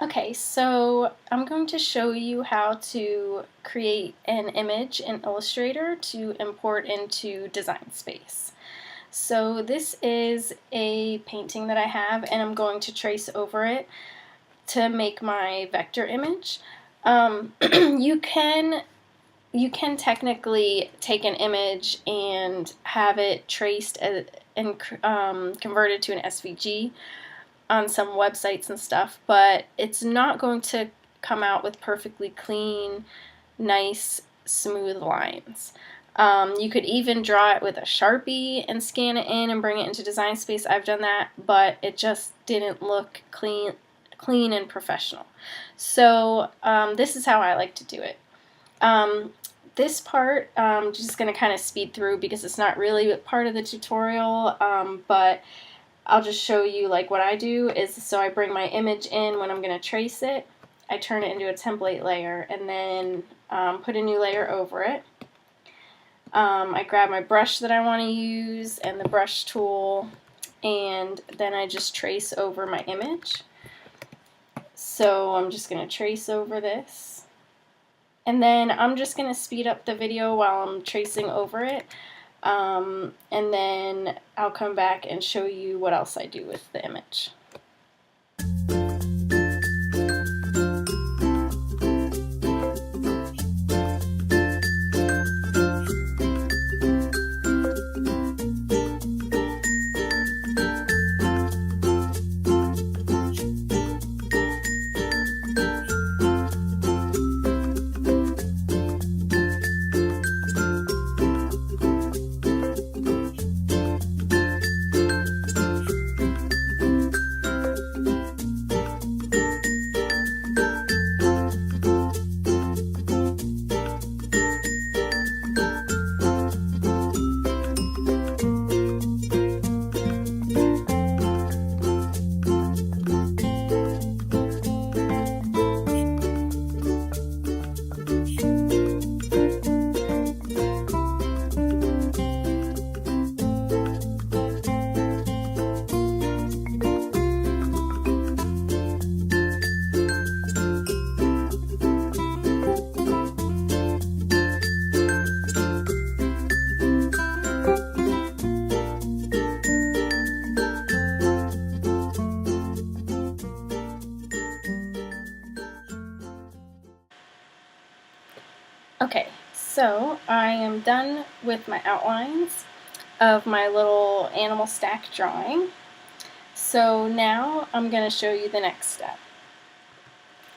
Okay, so I'm going to show you how to create an image in Illustrator to import into Design Space. So this is a painting that I have, and I'm going to trace over it to make my vector image. You can technically take an image and have it traced and converted to an SVG on some websites and stuff, but it's not going to come out with perfectly clean, nice, smooth lines. You could even draw it with a Sharpie and scan it in and bring it into Design Space. I've done that, but it just didn't look clean and professional. So this is how I like to do it. This part I'm just going to kind of speed through because it's not really part of the tutorial, but I'll just show you like what I do is, so I bring my image in when I'm going to trace it, I turn it into a template layer, and then put a new layer over it. I grab my brush that I want to use and the brush tool, and then I just trace over my image. So I'm just going to trace over this, and then I'm just going to speed up the video while I'm tracing over it. And then I'll come back and show you what else I do with the image. Okay, so I am done with my outlines of my little animal stack drawing. So now I'm going to show you the next step.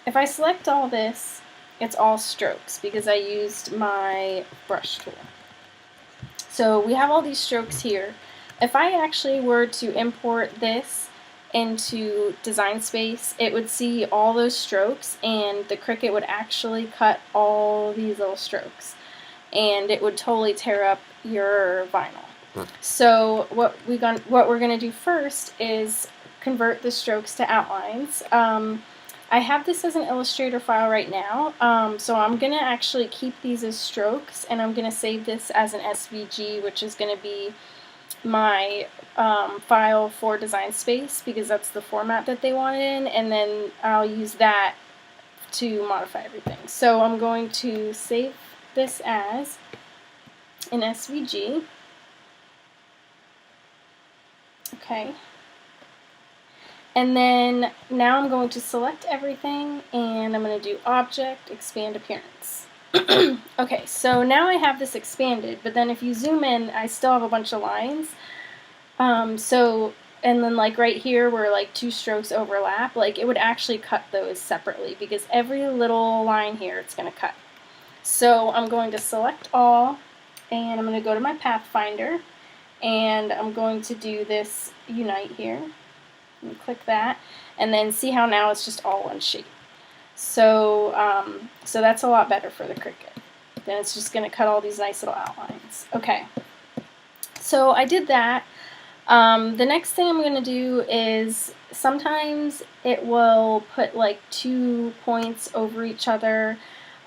If I select all this, it's all strokes because I used my brush tool. So we have all these strokes here. If I actually were to import this into Design Space, it would see all those strokes, and the Cricut would actually cut all these little strokes, and it would totally tear up your vinyl. So what we're going to do first is convert the strokes to outlines. I have this as an Illustrator file right now, so I'm going to actually keep these as strokes, and I'm going to save this as an SVG, which is going to be my file for Design Space because that's the format that they want it in, and then I'll use that to modify everything. So I'm going to save this as an SVG. Okay. And then now I'm going to select everything, and I'm going to do Object, Expand Appearance. Okay, so now I have this expanded, but then if you zoom in, I still have a bunch of lines. And then like right here where like two strokes overlap, like it would actually cut those separately because every little line here it's going to cut. So I'm going to select all, and I'm going to go to my Pathfinder, and I'm going to do this Unite here. And click that, and then see how now it's just all one shape. So so that's a lot better for the Cricut. Then it's just going to cut all these nice little outlines. Okay, so I did that. The next thing I'm going to do is sometimes it will put like 2 points over each other.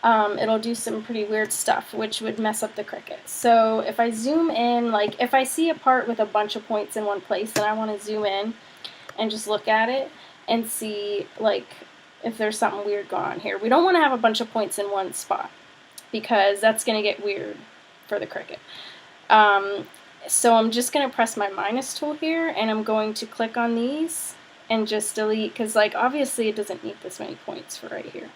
It'll do some pretty weird stuff, which would mess up the Cricut. So if I zoom in, like if I see a part with a bunch of points in one place, then I want to zoom in and just look at it and see like if there's something weird going on here. We don't want to have a bunch of points in one spot because that's going to get weird for the Cricut. So I'm just going to press my minus tool here, and I'm going to click on these and just delete, because like obviously it doesn't need this many points for right here.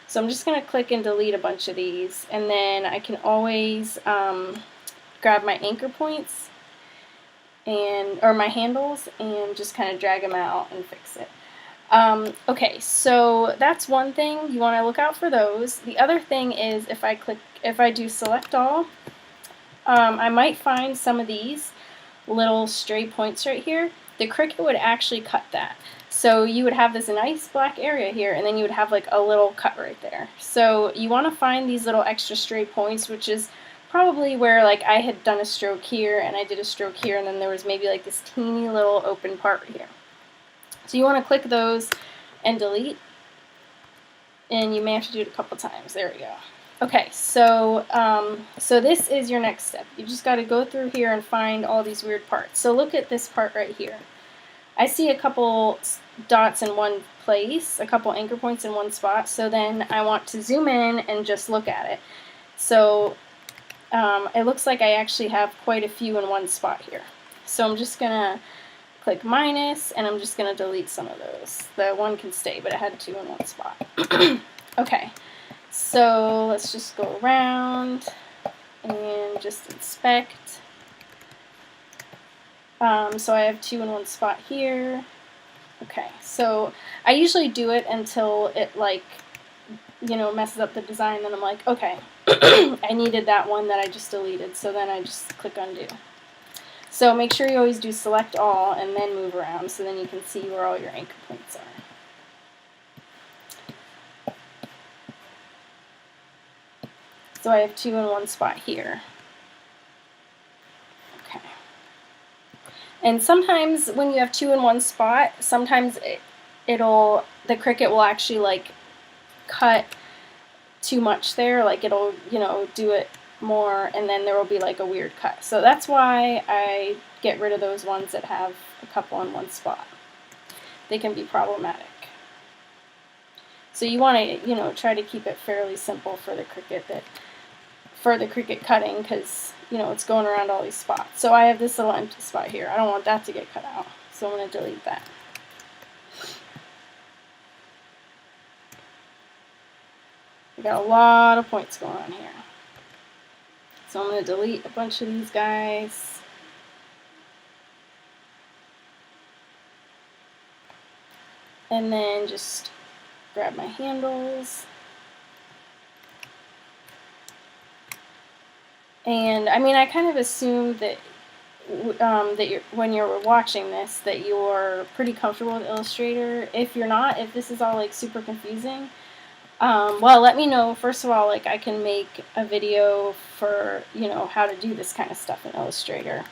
So I'm just going to click and delete a bunch of these, and then I can always grab my anchor points or my handles and just kind of drag them out and fix it. Okay, so that's one thing. You want to look out for those. The other thing is if I do select all, I might find some of these little stray points right here. The Cricut would actually cut that. So you would have this nice black area here, and then you would have like a little cut right there. So you want to find these little extra stray points, which is probably where like I had done a stroke here and I did a stroke here, and then there was maybe like this teeny little open part right here. So you want to click those and delete, and you may have to do it a couple times. There we go. Okay, so so this is your next step. You just got to go through here and find all these weird parts. So look at this part right here. I see a couple dots in one place, a couple anchor points in one spot, so then I want to zoom in and just look at it. So it looks like I actually have quite a few in one spot here. So I'm just going to click minus, and I'm just going to delete some of those. The one can stay, but it had two in one spot. Okay, so let's just go around and just inspect. So I have two in one spot here. Okay, so I usually do it until it like, you know, messes up the design, then I'm like, okay, I needed that one that I just deleted, so then I just click undo. So make sure you always do select all and then move around, so then you can see where all your anchor points are. So I have two in one spot here. Okay. And sometimes when you have two in one spot, sometimes the Cricut will actually like cut too much there, like it'll, you know, do it more, and then there will be like a weird cut. So that's why I get rid of those ones that have a couple in one spot. They can be problematic. So you want to, you know, try to keep it fairly simple for the Cricut cutting, because, you know, it's going around all these spots. So I have this little empty spot here. I don't want that to get cut out, so I'm going to delete that. We got a lot of points going on here. So I'm going to delete a bunch of these guys. And then just grab my handles. And I mean, I kind of assume that when you're watching this, that you're pretty comfortable with Illustrator. If you're not, if this is all like super confusing, well, let me know. First of all, like I can make a video for, you know, how to do this kind of stuff in Illustrator.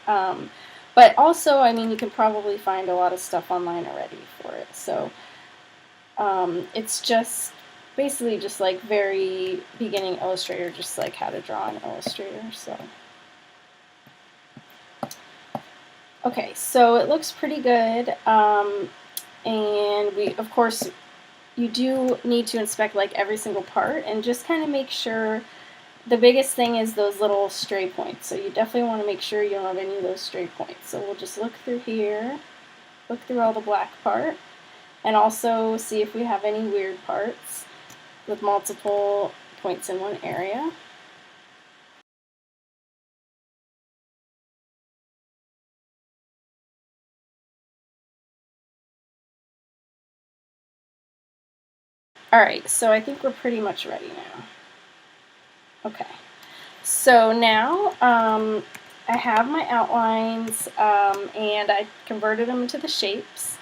But also, I mean, you can probably find a lot of stuff online already for it. So it's just basically just like very beginning Illustrator, just like how to draw in Illustrator. So okay, so it looks pretty good, and of course you do need to inspect like every single part and just kind of make sure. The biggest thing is those little stray points, so you definitely want to make sure you don't have any of those stray points. So we'll just look through here, look through all the black part, and also see if we have any weird parts with multiple points in one area. Alright, so I think we're pretty much ready now. Okay, so now I have my outlines, and I converted them into the shapes.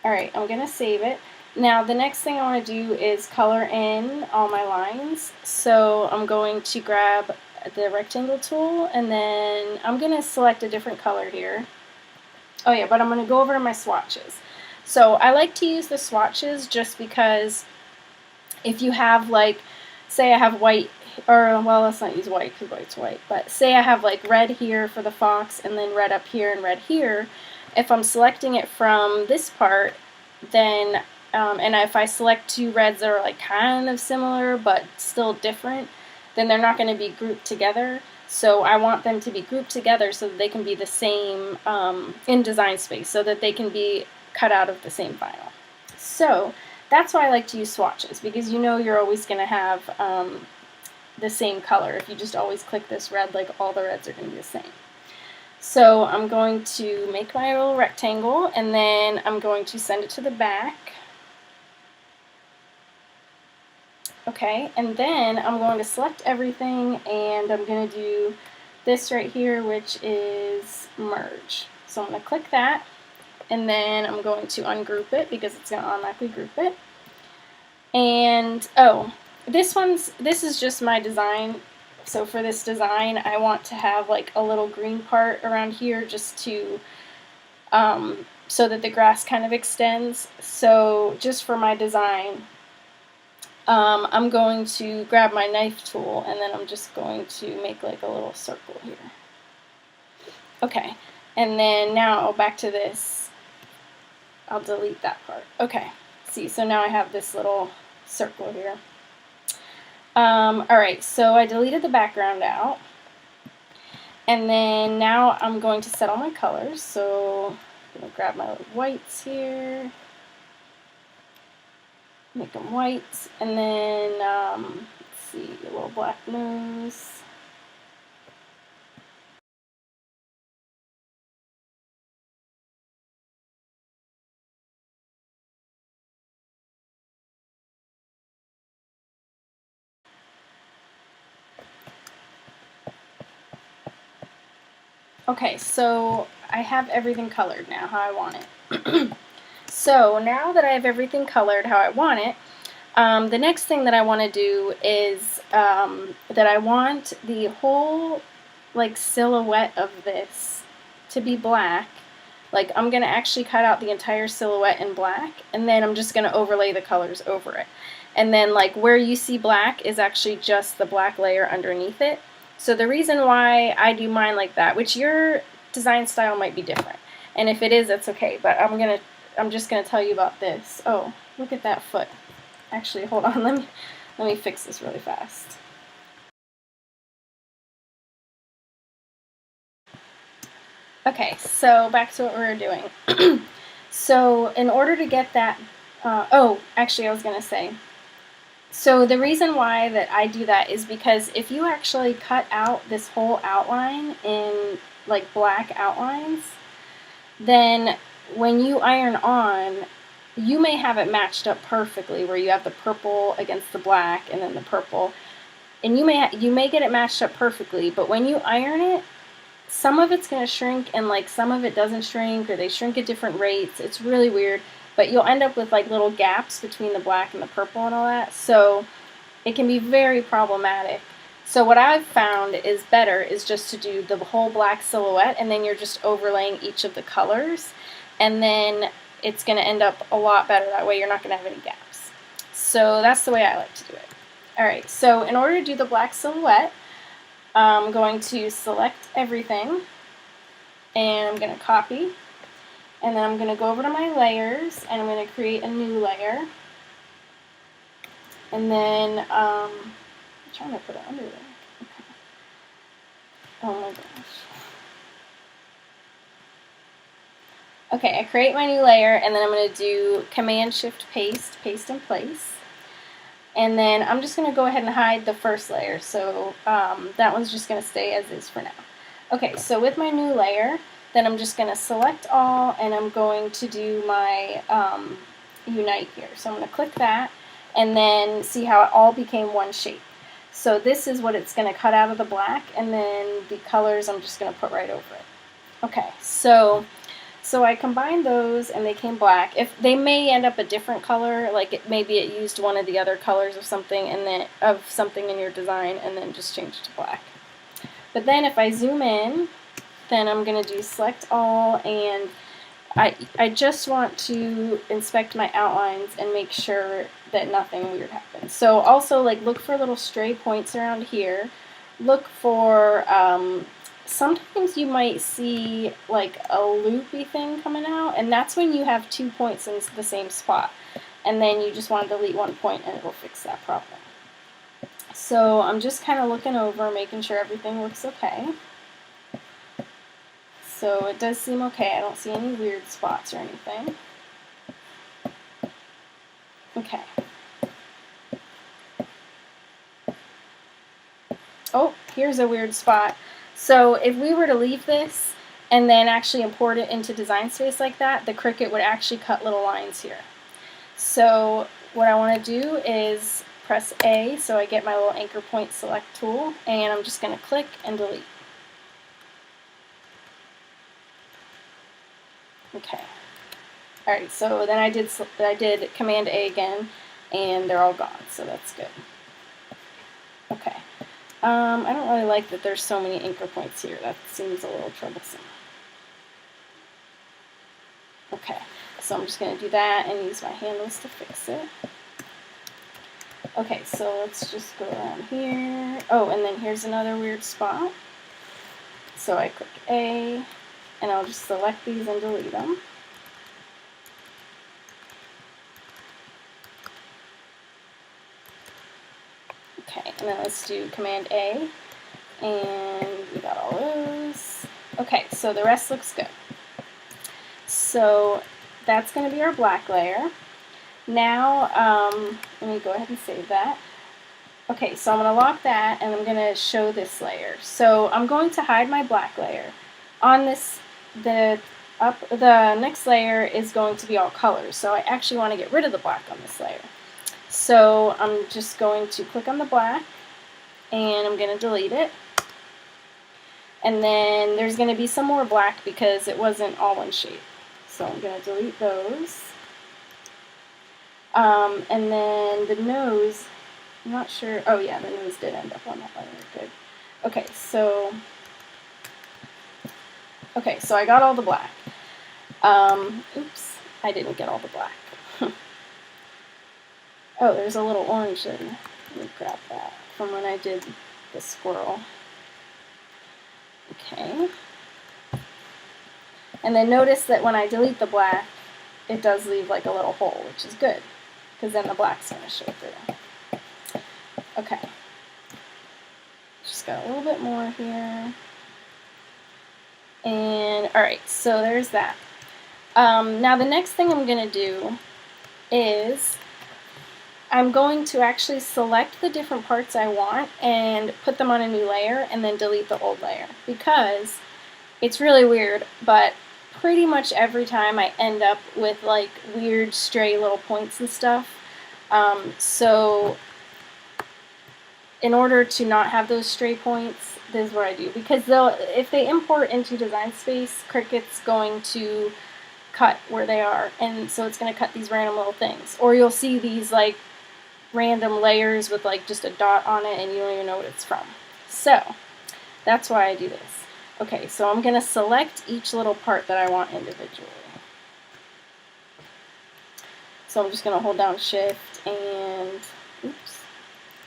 Alright, I'm going to save it. Now the next thing I want to do is color in all my lines. So I'm going to grab the rectangle tool, and then I'm going to select a different color here. Oh yeah, but I'm going to go over to my swatches. So I like to use the swatches just because if you have like, say I have white, or well, let's not use white because white's white, but say I have like red here for the fox and then red up here and red here, if I'm selecting it from this part, then and if I select two reds that are like kind of similar but still different, then they're not going to be grouped together. So I want them to be grouped together so that they can be the same in design space, so that they can be cut out of the same file. So that's why I like to use swatches, because you know you're always going to have the same color. If you just always click this red, like all the reds are going to be the same. So I'm going to make my little rectangle, and then I'm going to send it to the back. Okay, and then I'm going to select everything, and I'm going to do this right here, which is merge. So I'm going to click that, and then I'm going to ungroup it because it's going to automatically group it. And oh, this is just my design. So for this design, I want to have like a little green part around here just to so that the grass kind of extends. So just for my design, I'm going to grab my knife tool, and then I'm just going to make like a little circle here. Okay, and then now back to this. I'll delete that part. Okay, see, so now I have this little circle here. Alright, so I deleted the background out, and then now I'm going to set all my colors. So I'm going to grab my whites here, make them white, and then let's see, a little black nose. Okay, so I have everything colored now how I want it. So now that I have everything colored how I want it, the next thing that I want to do is that I want the whole like silhouette of this to be black. Like I'm going to actually cut out the entire silhouette in black, and then I'm just going to overlay the colors over it. And then like where you see black is actually just the black layer underneath it. So the reason why I do mine like that, which your design style might be different, and if it is, that's okay, but I'm just gonna tell you about this. Oh, look at that foot. Actually, hold on, let me fix this really fast. Okay, so back to what we were doing. So in order to get that, oh, actually I was gonna say, so the reason why that I do that is because if you actually cut out this whole outline in like black outlines, then when you iron on, you may have it matched up perfectly where you have the purple against the black and then the purple, and you may get it matched up perfectly, but when you iron it, some of it's going to shrink and like some of it doesn't shrink, or they shrink at different rates. It's really weird. But you'll end up with like little gaps between the black and the purple and all that. So it can be very problematic. So what I've found is better is just to do the whole black silhouette, and then you're just overlaying each of the colors. And then it's going to end up a lot better that way. You're not going to have any gaps. So that's the way I like to do it. Alright, so in order to do the black silhouette, I'm going to select everything, and I'm going to copy. And then I'm going to go over to my layers, and I'm going to create a new layer. And then, I'm trying to put it under there. Okay. Oh my gosh. Okay, I create my new layer, and then I'm going to do Command-Shift-Paste, paste in place. And then I'm just going to go ahead and hide the first layer, so that one's just going to stay as is for now. Okay, so with my new layer, then I'm just going to select all, and I'm going to do my unite here. So I'm going to click that, and then see how it all became one shape. So this is what it's going to cut out of the black, and then the colors I'm just going to put right over it. Okay, so I combined those and they came black. If they may end up a different color, like maybe it used one of the other colors of something, and then of something in your design, and then just change it to black. But then if I zoom in, then I'm going to do select all, and I just want to inspect my outlines and make sure that nothing weird happens. So also like look for little stray points around here. Look for sometimes you might see like a loopy thing coming out, and that's when you have 2 points in the same spot. and then you just want to delete one point and it'll fix that problem. So I'm just kind of looking over, making sure everything looks okay. So it does seem okay. I don't see any weird spots or anything. Okay. Oh, here's a weird spot. So if we were to leave this and then actually import it into Design Space like that, the Cricut would actually cut little lines here. So what I want to do is press A so I get my little anchor point select tool, and I'm just going to click and delete. Okay. Alright, so then I did Command A again, and they're all gone, so that's good. Okay. I don't really like that there's so many anchor points here. That seems a little troublesome. Okay, so I'm just going to do that and use my handles to fix it. Okay, so let's just go around here. Oh, and then here's another weird spot. So I click A, and I'll just select these and delete them. Okay, and then let's do Command A, and we got all those. Okay, so the rest looks good. So that's going to be our black layer. Now, let me go ahead and save that. Okay, so I'm going to lock that, and I'm going to show this layer. So I'm going to hide my black layer. On this, the next layer is going to be all colors, so I actually want to get rid of the black on this layer. So I'm just going to click on the black, and I'm going to delete it. And then there's going to be some more black because it wasn't all one shape. So I'm going to delete those. And then the nose, I'm not sure, oh yeah, the nose did end up on that layer, good. Okay, so I got all the black. Oops, I didn't get all the black. Oh, there's a little orange there. Let me grab that from when I did the squirrel. Okay. And then notice that when I delete the black, it does leave like a little hole, which is good, because then the black's going to show through. Okay. Just got a little bit more here. And, alright, so there's that. Now the next thing I'm going to do is I'm going to actually select the different parts I want and put them on a new layer and then delete the old layer, because it's really weird, but pretty much every time I end up with like weird stray little points and stuff. So in order to not have those stray points, this is what I do, because if they import into Design Space, Cricut's going to cut where they are, and so it's going to cut these random little things. Or you'll see these like random layers with like just a dot on it and you don't even know what it's from. So that's why I do this. Okay, so I'm going to select each little part that I want individually. So I'm just going to hold down Shift and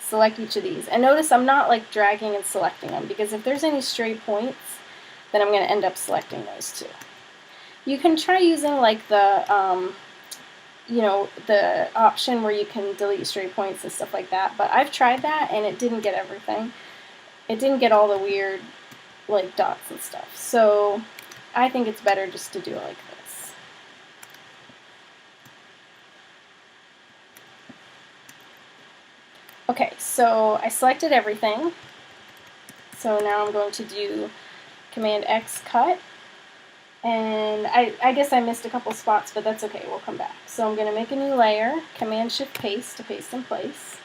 select each of these. And notice I'm not like dragging and selecting them, because if there's any stray points, then I'm going to end up selecting those too. You can try using like the the option where you can delete stray points and stuff like that, but I've tried that and it didn't get everything. It didn't get all the weird like dots and stuff. So I think it's better just to do it like this. Okay, so I selected everything. So now I'm going to do Command X cut. And I guess I missed a couple spots, but that's okay, we'll come back. So I'm going to make a new layer, Command Shift Paste to paste in place.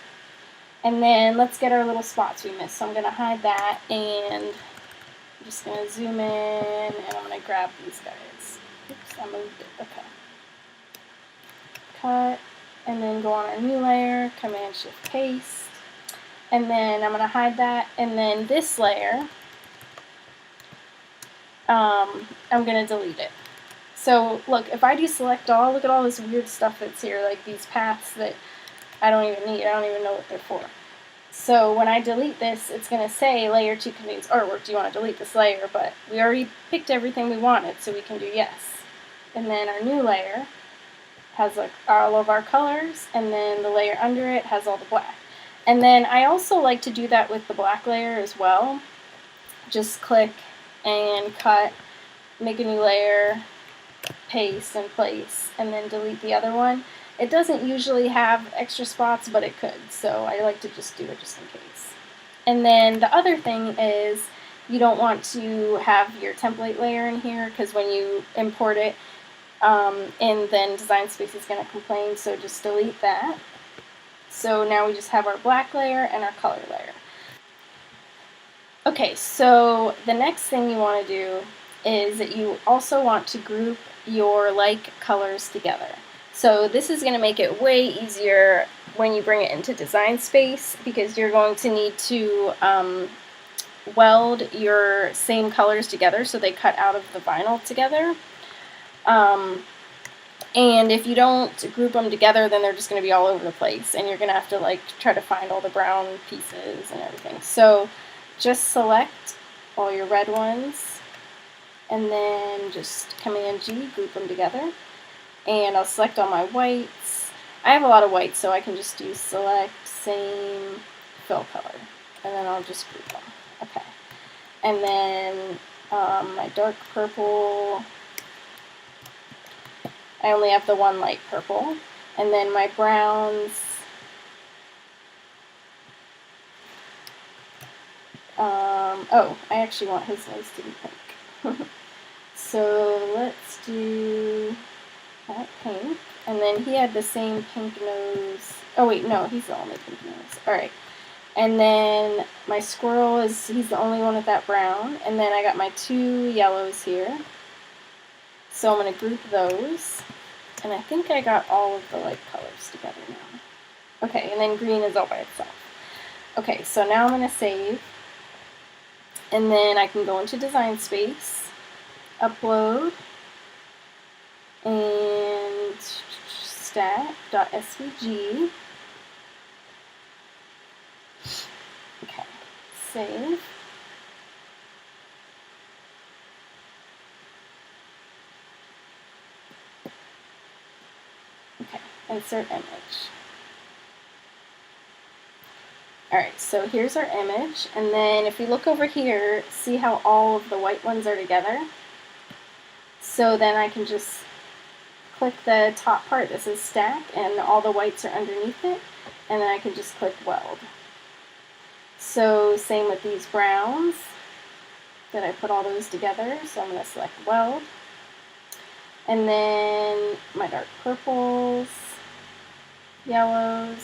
And then let's get our little spots we missed. So I'm going to hide that, and I'm just going to zoom in, and I'm going to grab these guys. Oops, I moved it, okay. Cut, and then go on our new layer, Command Shift Paste. And then I'm going to hide that, and then this layer, I'm going to delete it. So look, if I deselect all, look at all this weird stuff that's here, like these paths that I don't even need. I don't even know what they're for. So when I delete this, it's going to say layer 2 contains artwork. Do you want to delete this layer? But we already picked everything we wanted, so we can do yes. And then our new layer, has all of our colors, and then the layer under it has all the black. And then I also like to do that with the black layer as well. Just click and cut, make a new layer, paste and place, and then delete the other one. It doesn't usually have extra spots, but it could, so I like to just do it just in case. And then the other thing is you don't want to have your template layer in here, because when you import it, and then Design Space is going to complain, so just delete that. So now we just have our black layer and our color layer. Okay, so the next thing you want to do is that you also want to group your like colors together. So this is going to make it way easier when you bring it into Design Space, because you're going to need to weld your same colors together so they cut out of the vinyl together. And if you don't group them together, then they're just going to be all over the place, and you're going to have to like try to find all the brown pieces and everything. So just select all your red ones, and then just Command G, group them together. And I'll select all my whites. I have a lot of whites, so I can just do select, same, fill color, and then I'll just group them. Okay. And then my dark purple, I only have the one light purple. And then my browns, oh, I actually want his nose to be pink. So let's do that pink. And then he had the same pink nose. Oh wait, no, he's the only pink nose. Alright. And then my squirrel he's the only one with that brown. And then I got my two yellows here. So I'm going to group those. And I think I got all of the light colors together now. Okay, and then green is all by itself. Okay, so now I'm going to save. And then I can go into Design Space, upload, and stat.svg. Okay, save. Okay, insert image. Alright, so here's our image, and then if we look over here, see how all of the white ones are together? So then I can just click the top part that says stack, and all the whites are underneath it, and then I can just click weld. So same with these browns, that I put all those together, so I'm going to select weld. And then my dark purples, yellows,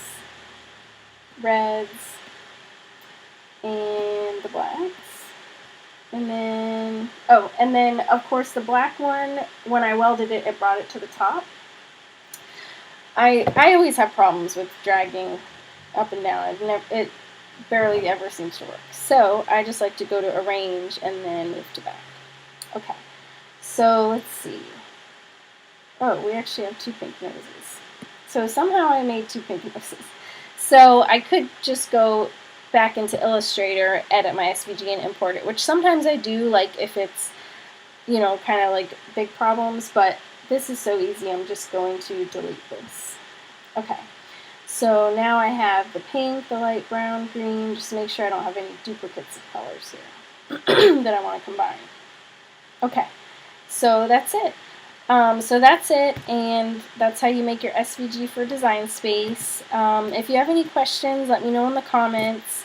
reds, and the blacks. And then, oh, and then of course the black one, when I welded it, it brought it to the top. I always have problems with dragging up and down. It barely ever seems to work. So I just like to go to arrange and then move to back. Okay, so let's see. Oh, we actually have two pink noses. So somehow I made two pink noses. So I could just go back into Illustrator, edit my SVG, and import it, which sometimes I do, like if it's, you know, kind of like big problems, but this is so easy, I'm just going to delete this. Okay, so now I have the pink, the light brown, green, just make sure I don't have any duplicates of colors here that I want to combine. Okay, so that's it. And that's how you make your SVG for Design Space. If you have any questions, let me know in the comments.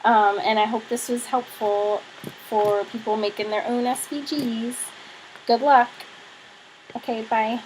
And I hope this was helpful for people making their own SVGs. Good luck. Okay, bye.